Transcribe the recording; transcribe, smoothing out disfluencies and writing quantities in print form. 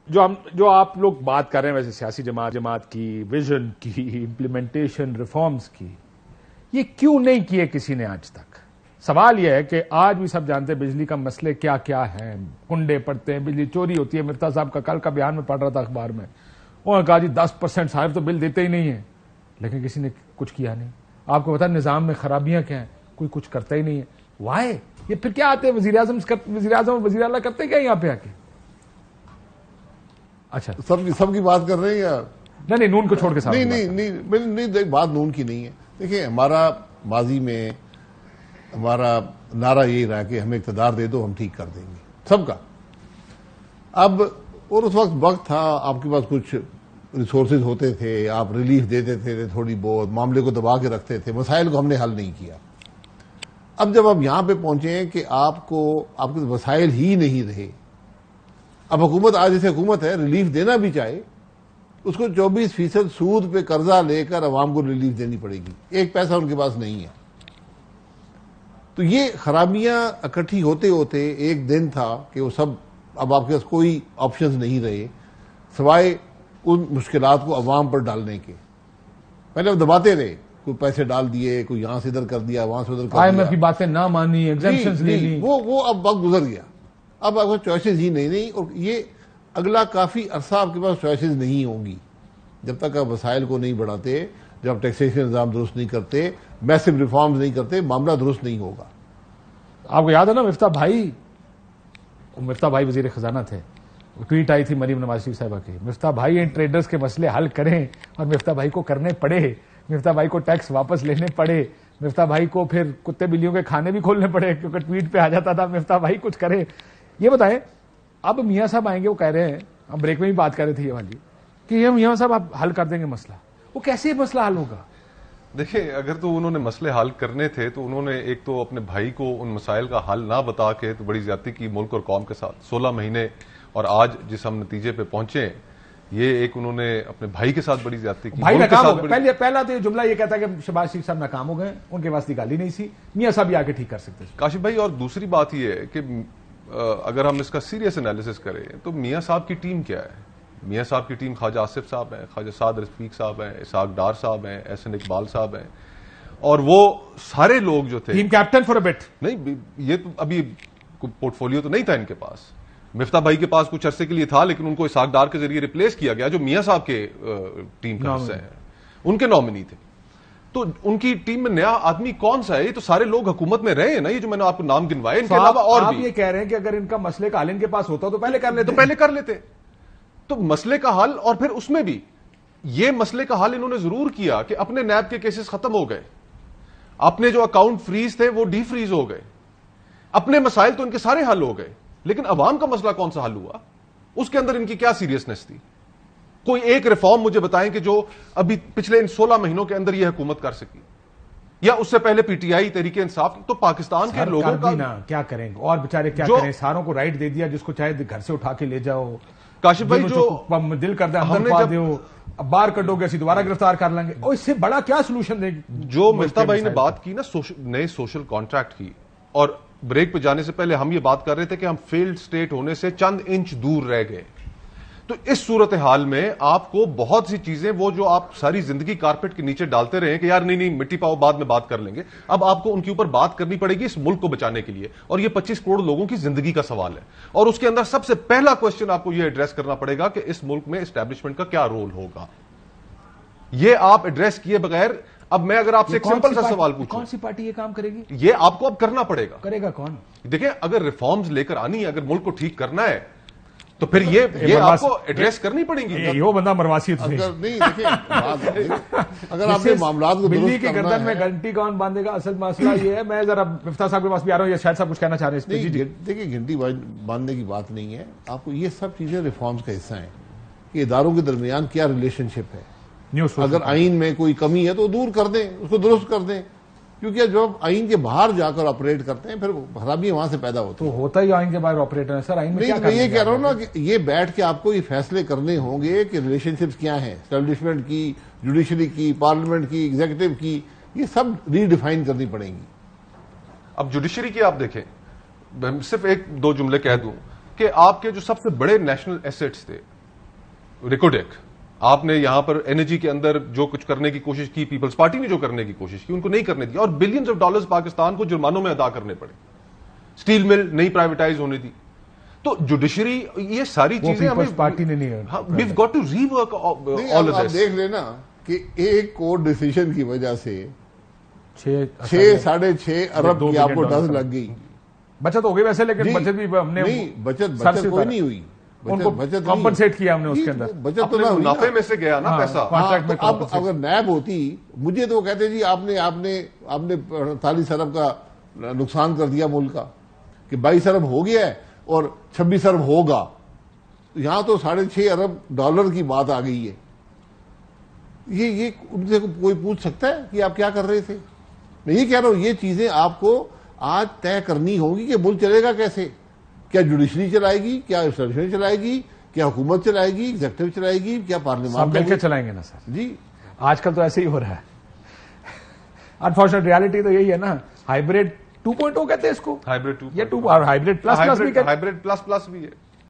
جو آپ لوگ بات کر رہے ہیں ویسے سیاسی جماعت کی ویژن کی امپلیمنٹیشن ریفارمز کی، یہ کیوں نہیں کیے کسی نے آج تک؟ سوال یہ ہے کہ آج بھی سب جانتے ہیں بجلی کا مسئلے کیا کیا ہیں، کنڈے پڑتے ہیں، بجلی چوری ہوتی ہے. مرتا صاحب کا کل کا بیان میں پڑھ رہا تھا اخبار میں، انہوں نے کہا جی 10% صاحب تو بل دیتے ہی نہیں ہیں، لیکن کسی نے کچھ کیا نہیں. آپ کو پتا نظام میں خرابیاں کیا ہیں، کوئی کچھ کرتا ہی نہیں ہے. وائے یہ پھر کیا آتے ہیں وزیر اعظم وزیر اعلیٰ کرتے کیا یہاں پہ آ کے؟ اچھا سب کی بات کر رہے ہیں یا نہیں نون کو چھوڑ کے ساتھ نہیں بات نون کی نہیں ہے. دیکھیں ہمارا ماضی میں ہمارا نعرہ یہی رہا کہ ہمیں اقتدار دے دو ہم ٹھیک کر دیں گے سب کا. اب اور اس وقت تھا آپ کے پاس کچھ ریسورسز ہوتے تھے، آپ ریلیف دیتے تھے تھوڑی بہت، معاملے کو دبا کے رکھتے تھے، مسائل کو ہم نے حل نہیں کیا. اب جب آپ یہاں پہ پہنچے ہیں کہ آپ کے وسائل ہی نہیں رہے، اب حکومت آج جیسے حکومت ہے ریلیف دینا بھی چاہے اس کو 24% سود پہ قرضہ لے کر عوام کو ریلیف دینی پڑے گی، ایک پیسہ ان کے پاس نہیں ہے. تو یہ خرابیاں اکٹھی ہوتے ہوتے ایک دن تھا کہ وہ سب اب آپ کے پاس کوئی آپشنز نہیں رہے سوائے ان مشکلات کو عوام پر ڈالنے کے. پہلے اب دباتے رہے، کوئی پیسے ڈال دیے، کوئی یہاں سے ادھر کر دیا، وہاں سے ادھر کر دیا، IMF کی باتیں نہ مانی، ایگزیمپشنز لے لی، وہ اب وقت گزر گیا. اب آپ کو چوائسز ہی نہیں اور یہ اگلا کافی عرصہ آپ کے پاس چوائسز نہیں ہوں گی جب تک آپ وسائل کو نہیں بڑھاتے، جب آپ ٹیکسیشن نظام درست نہیں کرتے، میسو ریفارمز نہیں کرتے، معاملہ درست نہیں ہوگا. آپ کو یاد ہے نا مفتاح بھائی وزیر خزانہ تھے، ٹویٹ آئی تھی مریم نواز شریف صاحبہ کی، مفتاح بھائی ان ٹریڈرز کے مسئلے حل کریں، اور مفتاح بھائی کو کرنے پڑے، مفتاح بھائی کو ٹیکس واپس لینے پڑے، مفتاح بھائی کو پھر کتے بلیوں کے کھانے بھی کھولنے پڑے کیونکہ ٹویٹ پہ آ جاتا تھا مفتاح بھائی کچھ کرے. یہ بتائیں اب میاں صاحب آئیں گے، وہ کہہ رہے ہیں، ہم بریک میں بھی بات کر رہے تھے یہ والی، کہ یہ میاں صاحب آپ حل کر دیں گے مسئلہ. وہ کیسے مسئلہ حل ہوگا؟ دیکھیں اگر تو انہوں نے مسئلے حل کرنے تھے تو انہوں نے ایک تو اپنے بھائی کو ان مسائل کا حل نہ بتا کے تو بڑی زیادتی کی ملک اور قوم کے ساتھ. 16 مہینے اور آج جس ہم نتیجے پہ پہنچے یہ ایک انہوں نے اپنے بھائی کے ساتھ بڑی زیادتی کی. بھائی ناکام ہو گئے. پہلا تو یہ جملہ یہ کہتا ہے کہ شہباز شریف صاحب ناکام ہو گئے، ان کے پاس نکالی نہیں سی، میاں صاحب بھی آ کے ٹھیک کر سکتے. کاشف بھائی اور دوسری بات یہ ہے کہ اگر ہم اس کا سیریس انالیسس کریں تو میاں صاحب کی ٹیم کیا ہے؟ میاں صاحب کی ٹیم خواجہ آصف صاحب ہیں، خواجہ سعد رفیق صاحب ہیں، اسحاق ڈار صاحب ہیں، احسن اقبال صاحب ہیں، اور وہ سارے لوگ جو تھے team captain for a but. نہیں یہ تو ابھی پورٹ فولیو تو نہیں تھا ان کے پاس. مفتاح بھائی کے پاس کچھ عرصے کے لیے تھا لیکن ان کو اسحاق ڈار کے ذریعے ریپلیس کیا گیا جو میاں صاحب کے ٹیم کا حصہ ہیں، ان کے نامنی تھے. تو ان کی ٹیم میں نیا آدمی کون سا ہے؟ یہ تو سارے لوگ حکومت میں رہے ہیں نا، یہ جو میں نے آپ کو نام گنوائے ان کے علاوہ اور بھی. آپ یہ کہہ رہے ہیں کہ اگر ان کا مسئلے کا حل ان کے پاس ہوتا تو پہلے کر لیتے. تو مسئلے کا حل، اور پھر اس میں بھی یہ مسئلے کا حل انہوں نے ضرور کیا کہ اپنے نیب کے کیسز ختم ہو گئے، اپنے جو اکاؤنٹ فریز تھے وہ ڈی فریز ہو گئے، اپنے مسائل تو ان کے سارے حل ہو گئے، لیکن عوام کا مسئلہ کون سا حل ہوا؟ اس کے اندر ان کی کیا سیریسنس تھی؟ کوئی ایک ریفارم مجھے بتائیں کہ جو ابھی پچھلے ان 16 مہینوں کے اندر یہ حکومت کر سکی، یا اس سے پہلے P T I Tehreek Insaf. تو پاکستان کے لوگوں کا کیا کریں گے اور بیچارے کیا کریں؟ ساروں کو رائٹ دے دیا، جس کو چاہے گھر سے اٹھا کے لے جاؤ. کاشف بھائی جو دل کرتا ہے ہم پا دیو، باہر کٹو گے اسی دوبارہ گرفتار کر لیں گے، اور اس سے بڑا کیا سولوشن دے گی؟ جو مفتاح بھائی نے بات کی نا نئے سوشل کانٹریکٹ کی، اور بریک پہ جانے سے پہلے ہم یہ بات کر رہے تھے کہ ہم فیلڈ سٹیٹ ہونے سے چند انچ دور رہ گئے. تو اس صورتحال میں آپ کو بہت سی چیزیں وہ جو آپ ساری زندگی کارپیٹ کے نیچے ڈالتے رہے کہ یار نہیں مٹی پاؤ بعد میں بات کر لیں گے، اب آپ کو ان کے اوپر بات کرنی پڑے گی اس ملک کو بچانے کے لیے. اور یہ 25 کروڑ لوگوں کی زندگی کا سوال ہے، اور اس کے اندر سب سے پہلا کوشچن آپ کو یہ ایڈریس کرنا پڑے گا کہ اس ملک میں اسٹیبلشمنٹ کا کیا رول ہوگا. یہ آپ ایڈریس کیے بغیر، اب میں اگر آپ سے ایک سمپل سا سوال پوچھوں، کون سی پارٹی یہ کام کرے گی؟ یہ آپ کو اب کرنا پڑے گا. کرے گا کون؟ دیکھیں اگر ریفارمز لے کر آنی ہے، اگر ملک کو ٹھیک کرنا ہے تو پھر یہ آپ کو ایڈریس کرنی پڑیں گی. یہ بندہ مرواسیت اگر آپ نے معاملات کو بلی کے گردن میں گھنٹی کون باندھے گا؟ اصل مسئلہ یہ ہے. میں ذرا مفتاح صاحب کے پاس بھی آ رہا ہوں، یہ شاید صاحب کچھ کہنا چاہ رہے ہیں. دیکھیں گھنٹی باندھنے کی بات نہیں ہے، آپ کو یہ سب چیزیں ریفارمز کا حصہ ہیں کہ اداروں کے درمیان کیا ریلیشن شپ ہے. اگر آئین میں کوئی کمی ہے تو دور کر دیں، اس کو درست کر دیں، کیونکہ جب آئین کے باہر جا کر آپریٹ کرتے ہیں پھر خرابی وہاں سے پیدا ہوتی ہے. تو ہوتا ہی آئین کے باہر آپریٹ ہے سر. آئین میں میں یہ کہہ رہا ہوں نا کہ یہ بیٹھ کے آپ کو یہ فیصلے کرنے ہوں گے کہ ریلیشن شپس کیا ہیں، اسٹیبلشمنٹ کی، جوڈیشری کی، پارلیمنٹ کی، ایگزیکٹو کی، یہ سب ری ڈیفائن کرنی پڑیں گی. اب جوڈیشری کی آپ دیکھیں، صرف ایک دو جملے کہہ دوں کہ آپ کے جو سب سے بڑے نیشنل ایسٹس تھے ریکوڈیک، آپ نے یہاں پر انرجی کے اندر جو کچھ کرنے کی کوشش کی، پیپلز پارٹی نے جو کرنے کی کوشش کی ان کو نہیں کرنے دیا، اور بلینز آف ڈالرز پاکستان کو جرمانوں میں ادا کرنے پڑے، اسٹیل مل نہیں پرائیویٹائز ہونے دی. تو جوڈیشری یہ ساری چیزیں ہمیں پارٹی نے نہیں we've got to rework all of آپ this. دیکھ لینا کہ ایک کورٹ ڈیسیژن کی وجہ سے 6.5 ارب کی آپ کو ڈز لگ گئی. بچت ہو گئی ویسے، لیکن بچت بھی ہم نے نہیں، بچت کوئی نہیں ہوئی، ان کو کمپنسیٹ کیا ہم نے اس کے اندر، بچت تو نہ ہوئی. منافع میں سے گیا نا پیسہ. اب اگر نیب ہوتی، مجھے تو کہتے جی آپ نے 48 ارب کا نقصان کر دیا ملک کا، کہ 22 ارب ہو گیا ہے اور 26 ارب ہوگا. یہاں تو 6.5 ارب ڈالر کی بات آ گئی ہے. یہ ان سے کوئی پوچھ سکتا ہے کہ آپ کیا کر رہے تھے؟ میں یہ کہہ رہا ہوں، یہ چیزیں آپ کو آج طے کرنی ہوگی کہ ملک چلے گا کیسے. کیا جوڈیشری چلائے گی، کیا اسٹیبلشمنٹ چلائے گی، کیا حکومت چلائے گی، ایگزیکٹو چلائے گی، کیا پارلیمان مل کے چلائیں گے نا سر. جی آج کل تو ایسے ہی ہو رہا ہے. انفارچونیٹ ریالٹی تو یہی ہے نا. ہائیبریڈ 2.0 کہتے ہیں اس کو، ہائیبریڈ 2 یا 2 اور ہائیبریڈ پلس بھی کہتے ہیں. ہائیبریڈ پلس بھی ہے.